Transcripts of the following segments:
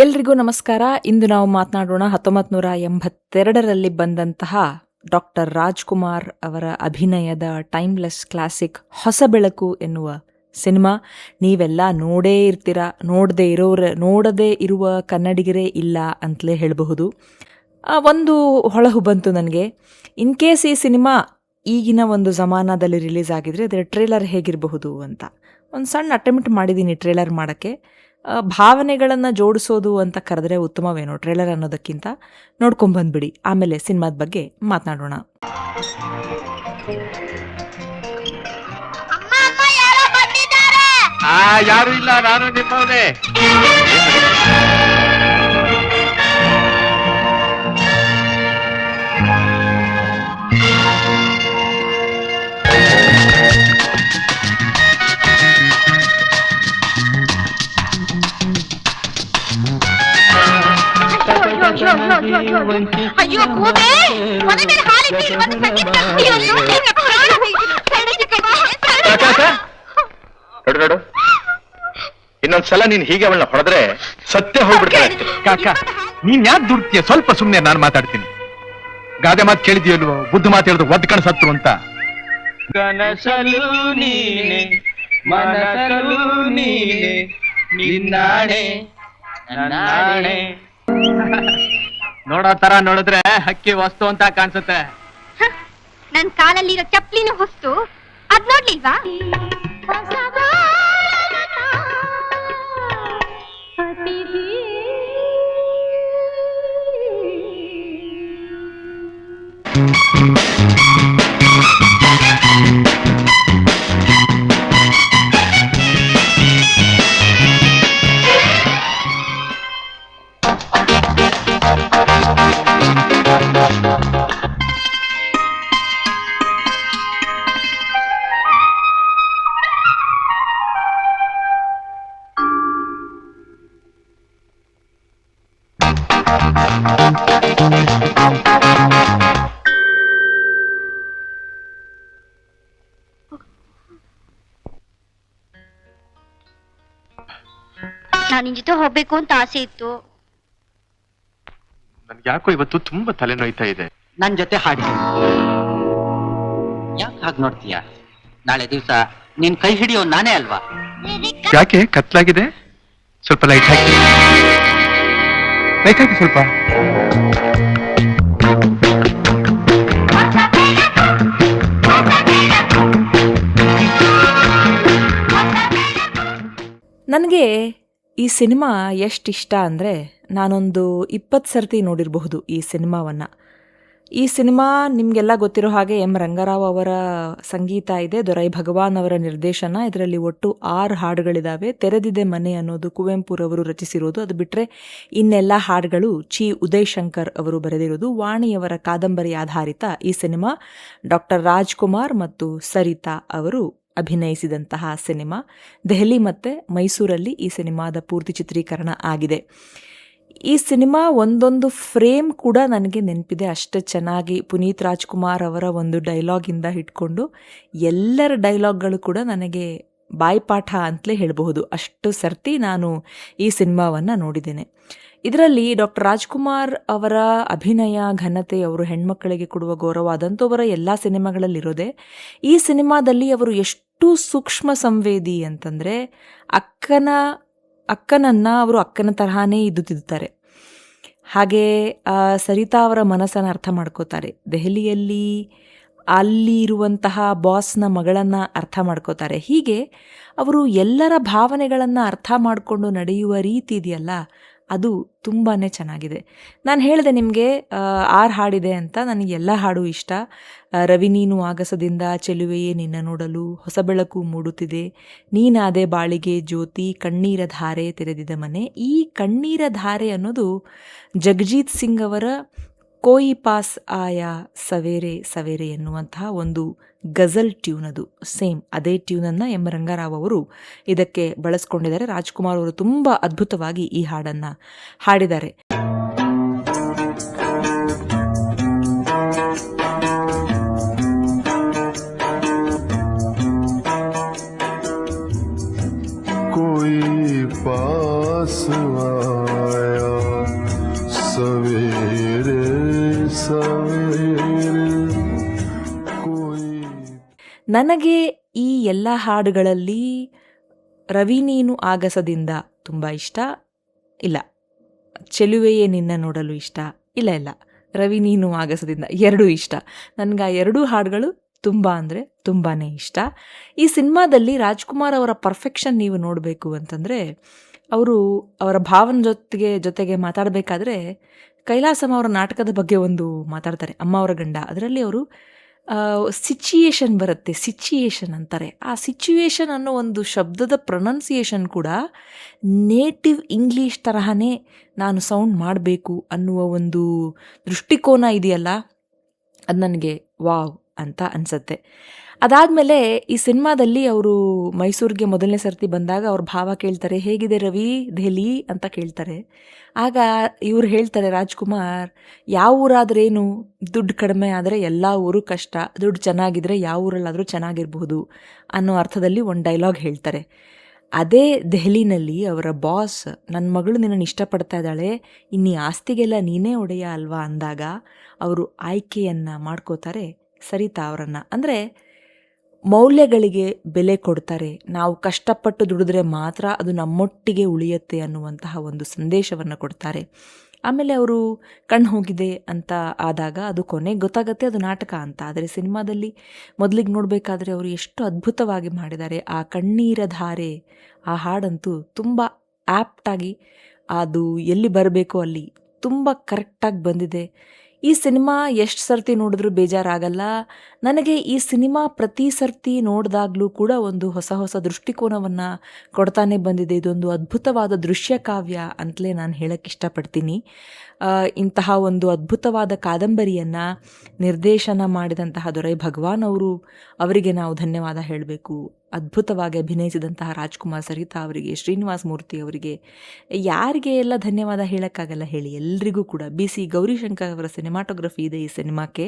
ಎಲ್ರಿಗೂ ನಮಸ್ಕಾರ. ಇಂದು ನಾವು ಮಾತನಾಡೋಣ 1982ರಲ್ಲಿ ಬಂದಂತಹ ಡಾಕ್ಟರ್ ರಾಜ್ಕುಮಾರ್ ಅವರ ಅಭಿನಯದ ಟೈಮ್ಲೆಸ್ ಕ್ಲಾಸಿಕ್ ಹೊಸ ಬೆಳಕು ಎನ್ನುವ ಸಿನಿಮಾ. ನೀವೆಲ್ಲ ನೋಡೇ ಇರ್ತೀರ, ನೋಡದೇ ಇರುವ ಕನ್ನಡಿಗರೇ ಇಲ್ಲ ಅಂತಲೇ ಹೇಳಬಹುದು. ಒಂದು ಹೊಳಹು ಬಂತು ನನಗೆ. ಇನ್ ಕೇಸ್ ಈ ಸಿನಿಮಾ ಈಗಿನ ಒಂದು ಜಮಾನದಲ್ಲಿ ರಿಲೀಸ್ ಆಗಿದ್ರೆ ಅದರ ಟ್ರೇಲರ್ ಹೇಗಿರಬಹುದು ಅಂತ ಒಂದು ಸಣ್ಣ ಅಟೆಂಪ್ಟ್ ಮಾಡಿದ್ದೀನಿ ಟ್ರೇಲರ್ ಮಾಡೋಕ್ಕೆ. ಭಾವನೆಗಳನ್ನು ಜೋಡಿಸೋದು ಅಂತ ಕರೆದ್ರೆ ಉತ್ತಮವೇನೋ ಟ್ರೇಲರ್ ಅನ್ನೋದಕ್ಕಿಂತ. ನೋಡ್ಕೊಂಬಂದ್ಬಿಡಿ, ಆಮೇಲೆ ಸಿನಿಮಾದ ಬಗ್ಗೆ ಮಾತನಾಡೋಣ. ಯಾರು ಇಲ್ಲ, ನಾನು ನಿಮ್ಮವನೇ. ಅಯ್ಯೋ ಕೂಬೆ, ಮನೆ ಮೇಲೆ ಹಾಲಿಟ್ಟು ಒಂದು ಸಂಗೀತ. ನೋಡು, ಇನ್ನೊಂದ್ಸಲ ನೀನ್ ಹೀಗೆ ಅವಳನ್ನ ಹೊಡೆದ್ರೆ ಸತ್ಯ ಹೋಗ್ಬಿಡ್ತಾರೆ. ಕಾಕ, ನೀನ್ ಯಾಕೆ ದುಡ್ತೀಯ? ಸ್ವಲ್ಪ ಸುಮ್ನೆ ನಾನು ಮಾತಾಡ್ತೀನಿ. ಗಾದೆ ಮಾತು ಕೇಳಿದ್ಯಲ್ವೋ, ಬುದ್ಧ ಮಾತು ಹೇಳಿದ್ರು ಒದ್ ಕಣಸತ್ರು ಅಂತ. ಕನಸಲು ನೀನೆ, ಮನಸಲು ನೀನೆ, ನಿನ್ನಾಣೆ ನನ್ನಾಣೆ. ನೋಡೋ ತರ ನೋಡಿದ್ರೆ ಹಕ್ಕಿ ವಸ್ತು ಅಂತ ಕಾಣಿಸುತ್ತೆ. ನನ್ ಕಾಲಲ್ಲಿರೋ ಚಪ್ಲಿನ ಹೊಸ್ತು ಅದ್ ನೋಡ್ಲಿಲ್ವಾ? ನಾನು ನಿನ್ ಜೊತೆ ಹೋಗ್ಬೇಕು ಅಂತ ಆಸೆ ಇತ್ತು. ನನ್ಗೆ ಯಾಕೋ ಇವತ್ತು ತುಂಬಾ ತಲೆನೋಯ್ತಾ ಇದೆ. ನನ್ ಜೊತೆ ಹಾಡಿ. ಯಾಕೆ ಹಾಗೆ ನೋಡ್ತೀಯ? ನಾಳೆ ದಿವಸ ನಿನ್ ಕೈ ಹಿಡಿಯೋ ನಾನೇ ಅಲ್ವಾ? ಯಾಕೆ ಕತ್ಲಾಗಿದೆ? ಸ್ವಲ್ಪ ಲೈಟ್ ಹಾಕಿ, ಲೈಟ್ ಹಾಕಿ ಸ್ವಲ್ಪ. ನನಗೆ ಈ ಸಿನಿಮಾ ಎಷ್ಟಿಷ್ಟ ಅಂದರೆ, ನಾನೊಂದು 20 ಸರ್ತಿ ನೋಡಿರಬಹುದು ಈ ಸಿನಿಮಾವನ್ನು. ಈ ಸಿನಿಮಾ ನಿಮಗೆಲ್ಲ ಗೊತ್ತಿರೋ ಹಾಗೆ ಎಂ ರಂಗರಾವ್ ಅವರ ಸಂಗೀತ ಇದೆ, ದೊರೈ ಭಗವಾನ್ ಅವರ ನಿರ್ದೇಶನ. ಇದರಲ್ಲಿ ಒಟ್ಟು 6 ಹಾಡುಗಳಿದ್ದಾವೆ. ತೆರೆದಿದೆ ಮನೆ ಅನ್ನೋದು ಕುವೆಂಪುರವರು ರಚಿಸಿರೋದು. ಅದು ಬಿಟ್ಟರೆ ಇನ್ನೆಲ್ಲ ಹಾಡುಗಳು ಚಿ ಉದಯ್ ಶಂಕರ್ ಅವರು ಬರೆದಿರೋದು. ವಾಣಿಯವರ ಕಾದಂಬರಿ ಆಧಾರಿತ ಈ ಸಿನಿಮಾ. ಡಾಕ್ಟರ್ ರಾಜ್ಕುಮಾರ್ ಮತ್ತು ಸರಿತಾ ಅವರು ಅಭಿನಯಿಸಿದಂತಹ ಸಿನಿಮಾ. ದೆಹಲಿ ಮತ್ತು ಮೈಸೂರಲ್ಲಿ ಈ ಸಿನಿಮಾದ ಪೂರ್ತಿ ಚಿತ್ರೀಕರಣ ಆಗಿದೆ. ಈ ಸಿನಿಮಾ ಒಂದೊಂದು ಫ್ರೇಮ್ ಕೂಡ ನನಗೆ ನೆನಪಿದೆ ಅಷ್ಟು ಚೆನ್ನಾಗಿ. ಪುನೀತ್ ರಾಜ್ಕುಮಾರ್ ಅವರ ಒಂದು ಡೈಲಾಗಿಂದ ಹಿಡ್ಕೊಂಡು ಎಲ್ಲರ ಡೈಲಾಗ್ಗಳು ಕೂಡ ನನಗೆ ಬಾಯ್ಪಾಠ ಅಂತಲೇ ಹೇಳಬಹುದು. ಅಷ್ಟು ಸರ್ತಿ ನಾನು ಈ ಸಿನಿಮಾವನ್ನು ನೋಡಿದ್ದೇನೆ. ಇದರಲ್ಲಿ ಡಾಕ್ಟರ್ ರಾಜ್ಕುಮಾರ್ ಅವರ ಅಭಿನಯ ಘನತೆ, ಅವರು ಹೆಣ್ಮಕ್ಕಳಿಗೆ ಕೊಡುವ ಗೌರವ ಅದಂತೂ ಅವರ ಎಲ್ಲ ಸಿನಿಮಾಗಳಲ್ಲಿರೋದೆ. ಈ ಸಿನಿಮಾದಲ್ಲಿ ಅವರು ಎಷ್ಟು ಸೂಕ್ಷ್ಮ ಸಂವೇದಿ ಅಂತಂದರೆ, ಅಕ್ಕನನ್ನು ಅವರು ಅಕ್ಕನ ತರಹಾನೇ ಇದ್ದುತ್ತಿದ್ದಾರೆ. ಹಾಗೆ ಸರಿತಾ ಅವರ ಮನಸ್ಸನ್ನು ಅರ್ಥ ಮಾಡ್ಕೋತಾರೆ. ದೆಹಲಿಯಲ್ಲಿ ಅಲ್ಲಿ ಇರುವಂತಹ ಬಾಸ್ನ ಮಗಳನ್ನು ಅರ್ಥ ಮಾಡ್ಕೋತಾರೆ. ಹೀಗೆ ಅವರು ಎಲ್ಲರ ಭಾವನೆಗಳನ್ನು ಅರ್ಥ ಮಾಡಿಕೊಂಡು ನಡೆಯುವ ರೀತಿ ಇದೆಯಲ್ಲ, ಅದು ತುಂಬಾ ಚೆನ್ನಾಗಿದೆ. ನಾನು ಹೇಳಿದೆ ನಿಮಗೆ 6 ಹಾಡಿದೆ ಅಂತ. ನನಗೆ ಎಲ್ಲ ಹಾಡು ಇಷ್ಟ. ರವಿ ನೀನು ಆಗಸದಿಂದ, ಚೆಲುವೆಯೇ ನಿನ್ನ ನೋಡಲು, ಹೊಸ ಬೆಳಕು ಮೂಡುತ್ತಿದೆ, ನೀನಾದೆ ಬಾಳಿಗೆ ಜ್ಯೋತಿ, ಕಣ್ಣೀರ ಧಾರೆ, ತೆರೆದಿದ ಮನೆ. ಈ ಕಣ್ಣೀರ ಧಾರೆ ಅನ್ನೋದು ಜಗಜೀತ್ ಸಿಂಗ್ ಅವರ ಕೋಯಿ ಪಾಸ್ ಆಯಾ ಸವೇರೆ ಸವೇರೆ ಎನ್ನುವಂತಹ ಒಂದು ಗಜಲ್ ಟ್ಯೂನ್. ಅದು ಸೇಮ್ ಅದೇ ಟ್ಯೂನನ್ನು ಎಂ ರಂಗರಾವ್ ಅವರು ಇದಕ್ಕೆ ಬಳಸ್ಕೊಂಡಿದ್ದಾರೆ. ರಾಜ್ಕುಮಾರ್ ಅವರು ತುಂಬ ಅದ್ಭುತವಾಗಿ ಈ ಹಾಡನ್ನು ಹಾಡಿದ್ದಾರೆ. कोई पास आया सवेरे सवेरे कोई ನನಗೆ ಈ ಎಲ್ಲ ಹಾಡುಗಳಲ್ಲಿ ರವಿ ನೀನು ಆಗಸದಿಂದ ತುಂಬ ಇಷ್ಟ ಇಲ್ಲ, ಚೆಲುವೆಯೇ ನಿನ್ನ ನೋಡಲು ಇಷ್ಟ ಇಲ್ಲ ರವಿ ನೀನು ಆಗಸದಿಂದ ಎರಡೂ ಇಷ್ಟ. ನನಗೆ ಆ ಎರಡೂ ಹಾಡುಗಳು ತುಂಬ ಅಂದರೆ ತುಂಬಾ ಇಷ್ಟ. ಈ ಸಿನಿಮಾದಲ್ಲಿ ರಾಜ್ಕುಮಾರ್ ಅವರ ಪರ್ಫೆಕ್ಷನ್ ನೀವು ನೋಡಬೇಕು ಅಂತಂದರೆ, ಅವರು ಅವರ ಭಾವನ ಜೊತೆಗೆ ಮಾತಾಡಬೇಕಾದ್ರೆ ಕೈಲಾಸಂ ಅವರ ನಾಟಕದ ಬಗ್ಗೆ ಒಂದು ಮಾತಾಡ್ತಾರೆ, ಅಮ್ಮ ಅವರ ಗಂಡ. ಅದರಲ್ಲಿ ಅವರು ಸಿಚುಯೇಷನ್ ಬರುತ್ತೆ, ಸಿಚುಯೇಷನ್ ಅಂತಾರೆ. ಆ ಸಿಚುಯೇಷನ್ ಅನ್ನೋ ಒಂದು ಶಬ್ದದ ಪ್ರೊನೌನ್ಸಿಯೇಷನ್ ಕೂಡ ನೇಟಿವ್ ಇಂಗ್ಲೀಷ್ ತರಹನೇ ನಾನು ಸೌಂಡ್ ಮಾಡಬೇಕು ಅನ್ನುವ ಒಂದು ದೃಷ್ಟಿಕೋನ ಇದೆಯಲ್ಲ, ಅದು ನನಗೆ ವಾವ್ ಅಂತ ಅನಿಸುತ್ತೆ. ಅದಾದಮೇಲೆ ಈ ಸಿನಿಮಾದಲ್ಲಿ ಅವರು ಮೈಸೂರಿಗೆ ಮೊದಲನೇ ಸರ್ತಿ ಬಂದಾಗ ಅವ್ರ ಭಾವ ಕೇಳ್ತಾರೆ, ಹೇಗಿದೆ ರವಿ ದೆಹಲಿ ಅಂತ ಕೇಳ್ತಾರೆ. ಆಗ ಇವ್ರು ಹೇಳ್ತಾರೆ, ರಾಜ್ಕುಮಾರ್, ಯಾವ ಊರಾದ್ರೇನು, ದುಡ್ಡು ಕಡಿಮೆ ಆದರೆ ಎಲ್ಲ ಊರು ಕಷ್ಟ, ದುಡ್ಡು ಚೆನ್ನಾಗಿದ್ರೆ ಯಾವ ಊರಲ್ಲಾದರೂ ಚೆನ್ನಾಗಿರಬಹುದು ಅನ್ನೋ ಅರ್ಥದಲ್ಲಿ ಒಂದು ಡೈಲಾಗ್ ಹೇಳ್ತಾರೆ. ಅದೇ ದೆಹಲಿನಲ್ಲಿ ಅವರ ಬಾಸ್, ನನ್ನ ಮಗಳು ನಿನ್ನನ್ನು ಇಷ್ಟಪಡ್ತಾ ಇದ್ದಾಳೆ, ಇನ್ನೀ ಆಸ್ತಿಗೆಲ್ಲ ನೀನೇ ಒಡೆಯ ಅಲ್ವಾ ಅಂದಾಗ ಅವರು ಆಯ್ಕೆಯನ್ನು ಮಾಡ್ಕೋತಾರೆ ಸರಿತಾ ಅವರನ್ನು. ಅಂದರೆ ಮೌಲ್ಯಗಳಿಗೆ ಬೆಲೆ ಕೊಡ್ತಾರೆ, ನಾವು ಕಷ್ಟಪಟ್ಟು ದುಡಿದ್ರೆ ಮಾತ್ರ ಅದು ನಮ್ಮೊಟ್ಟಿಗೆ ಉಳಿಯುತ್ತೆ ಅನ್ನುವಂತಹ ಒಂದು ಸಂದೇಶವನ್ನು ಕೊಡ್ತಾರೆ. ಆಮೇಲೆ ಅವರು ಕಣ್ಣು ಹೋಗಿದೆ ಅಂತ ಆದಾಗ ಅದು ಕೊನೆಗೆ ಗೊತ್ತಾಗತ್ತೆ ಅದು ನಾಟಕ ಅಂತ. ಆದರೆ ಸಿನಿಮಾದಲ್ಲಿ ಮೊದಲಿಗೆ ನೋಡಬೇಕಾದ್ರೆ ಅವರು ಎಷ್ಟು ಅದ್ಭುತವಾಗಿ ಮಾಡಿದ್ದಾರೆ. ಆ ಕಣ್ಣೀರ ಧಾರೆ, ಆ ಹಾಡಂತೂ ತುಂಬ ಆ್ಯಪ್ಟಾಗಿ ಅದು ಎಲ್ಲಿ ಬರಬೇಕೋ ಅಲ್ಲಿ ತುಂಬ ಕರೆಕ್ಟಾಗಿ ಬಂದಿದೆ. ಈ ಸಿನಿಮಾ ಎಷ್ಟು ಸರ್ತಿ ನೋಡಿದ್ರೂ ಬೇಜಾರಾಗಲ್ಲ. ನನಗೆ ಈ ಸಿನಿಮಾ ಪ್ರತಿ ಸರ್ತಿ ನೋಡಿದಾಗಲೂ ಕೂಡ ಒಂದು ಹೊಸ ದೃಷ್ಟಿಕೋನವನ್ನು ಕೊಡ್ತಾನೆ ಬಂದಿದೆ. ಇದೊಂದು ಅದ್ಭುತವಾದ ದೃಶ್ಯ ಕಾವ್ಯ ಅಂತಲೇ ನಾನು ಹೇಳಕ್ಕೆ ಇಷ್ಟಪಡ್ತೀನಿ. ಇಂತಹ ಒಂದು ಅದ್ಭುತವಾದ ಕಾದಂಬರಿಯನ್ನು ನಿರ್ದೇಶನ ಮಾಡಿದಂತಹ ದೊರೈ ಭಗವಾನ್ ಅವರಿಗೆ ನಾವು ಧನ್ಯವಾದ ಹೇಳಬೇಕು. ಅದ್ಭುತವಾಗಿ ಅಭಿನಯಿಸಿದಂತಹ ರಾಜ್ಕುಮಾರ್, ಸರಿತಾ ಅವರಿಗೆ, ಶ್ರೀನಿವಾಸ್ ಮೂರ್ತಿ ಅವರಿಗೆ, ಯಾರಿಗೆ ಎಲ್ಲ ಧನ್ಯವಾದ ಹೇಳೋಕ್ಕಾಗಲ್ಲ ಹೇಳಿ, ಎಲ್ರಿಗೂ ಕೂಡ. BC ಗೌರಿಶಂಕರ್ ಅವರ ಸಿನಿಮಾಟೋಗ್ರಫಿ ಇದೆ ಈ ಸಿನಿಮಾಕ್ಕೆ,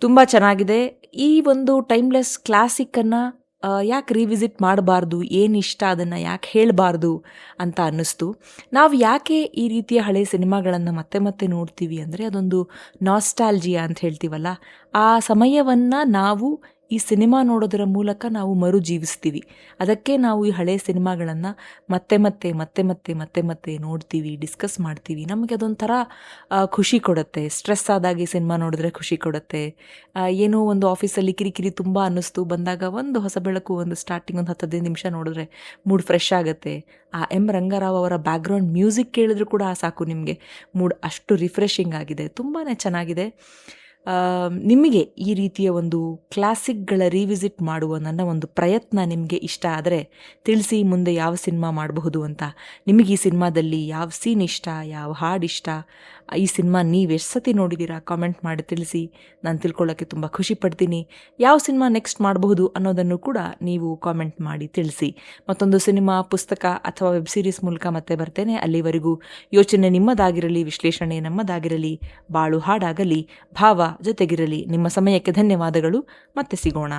ತುಂಬ ಚೆನ್ನಾಗಿದೆ. ಈ ಒಂದು ಟೈಮ್ಲೆಸ್ ಕ್ಲಾಸಿಕ್ಕನ್ನು ಯಾಕೆ ರಿವಿಸಿಟ್ ಮಾಡಬಾರ್ದು, ಏನಿಷ್ಟ ಅದನ್ನು ಯಾಕೆ ಹೇಳಬಾರ್ದು ಅಂತ ಅನ್ನಿಸ್ತು. ನಾವು ಯಾಕೆ ಈ ರೀತಿಯ ಹಳೆಯ ಸಿನಿಮಾಗಳನ್ನು ಮತ್ತೆ ಮತ್ತೆ ನೋಡ್ತೀವಿ ಅಂದರೆ, ಅದೊಂದು ನಾಸ್ಟಾಲ್ಜಿಯಾ ಅಂತ ಹೇಳ್ತೀವಲ್ಲ, ಆ ಸಮಯವನ್ನು ನಾವು ಈ ಸಿನಿಮಾ ನೋಡೋದರ ಮೂಲಕ ನಾವು ಮರುಜೀವಿಸ್ತೀವಿ. ಅದಕ್ಕೆ ನಾವು ಈ ಹಳೆಯ ಸಿನಿಮಾಗಳನ್ನು ಮತ್ತೆ ಮತ್ತೆ ಮತ್ತೆ ಮತ್ತೆ ಮತ್ತೆ ಮತ್ತೆ ನೋಡ್ತೀವಿ, ಡಿಸ್ಕಸ್ ಮಾಡ್ತೀವಿ. ನಮಗೆ ಅದೊಂಥರ ಖುಷಿ ಕೊಡುತ್ತೆ. ಸ್ಟ್ರೆಸ್ ಆದಾಗ ಈ ಸಿನಿಮಾ ನೋಡಿದ್ರೆ ಖುಷಿ ಕೊಡುತ್ತೆ. ಏನೋ ಒಂದು ಆಫೀಸಲ್ಲಿ ಕಿರಿಕಿರಿ ತುಂಬ ಅನ್ನಿಸ್ತು ಬಂದಾಗ ಒಂದು ಹೊಸ ಬೆಳಕು, ಒಂದು ಸ್ಟಾರ್ಟಿಂಗ್ ಒಂದು 10-15 ನಿಮಿಷ ನೋಡಿದ್ರೆ ಮೂಡ್ ಫ್ರೆಶ್ ಆಗುತ್ತೆ. ಆ M. ರಂಗರಾವ್ ಅವರ ಬ್ಯಾಕ್ಗ್ರೌಂಡ್ ಮ್ಯೂಸಿಕ್ ಕೇಳಿದ್ರು ಕೂಡ ಸಾಕು ನಿಮಗೆ ಮೂಡ್ ಅಷ್ಟು ರಿಫ್ರೆಶಿಂಗ್ ಆಗಿದೆ, ತುಂಬಾ ಚೆನ್ನಾಗಿದೆ. ನಿಮಗೆ ಈ ರೀತಿಯ ಒಂದು ಕ್ಲಾಸಿಕ್ಗಳ ರಿವಿಸಿಟ್ ಮಾಡುವ ನನ್ನ ಒಂದು ಪ್ರಯತ್ನ ನಿಮಗೆ ಇಷ್ಟ ಆದರೆ ತಿಳಿಸಿ, ಮುಂದೆ ಯಾವ ಸಿನಿಮಾ ಮಾಡಬಹುದು ಅಂತ. ನಿಮಗೆ ಈ ಸಿನಿಮಾದಲ್ಲಿ ಯಾವ ಸೀನ್ ಇಷ್ಟ, ಯಾವ ಹಾಡು ಇಷ್ಟ, ಈ ಸಿನಿಮಾ ನೀವು ಎಷ್ಟು ಸತಿ ನೋಡಿದ್ದೀರಾ ಕಾಮೆಂಟ್ ಮಾಡಿ ತಿಳಿಸಿ. ನಾನು ತಿಳ್ಕೊಳ್ಳೋಕ್ಕೆ ತುಂಬ ಖುಷಿ ಪಡ್ತೀನಿ. ಯಾವ ಸಿನಿಮಾ ನೆಕ್ಸ್ಟ್ ಮಾಡಬಹುದು ಅನ್ನೋದನ್ನು ಕೂಡ ನೀವು ಕಾಮೆಂಟ್ ಮಾಡಿ ತಿಳಿಸಿ. ಮತ್ತೊಂದು ಸಿನಿಮಾ, ಪುಸ್ತಕ ಅಥವಾ ವೆಬ್ ಸೀರೀಸ್ ಮೂಲಕ ಮತ್ತೆ ಬರ್ತೇನೆ. ಅಲ್ಲಿವರೆಗೂ ಯೋಚನೆ ನಿಮ್ಮದಾಗಿರಲಿ, ವಿಶ್ಲೇಷಣೆ ನಮ್ಮದಾಗಿರಲಿ, ಬಾಳು ಹಾಡಾಗಲಿ, ಭಾವ ಜೊತೆಗಿರಲಿ. ನಿಮ್ಮ ಸಮಯಕ್ಕೆ ಧನ್ಯವಾದಗಳು. ಮತ್ತೆ ಸಿಗೋಣ.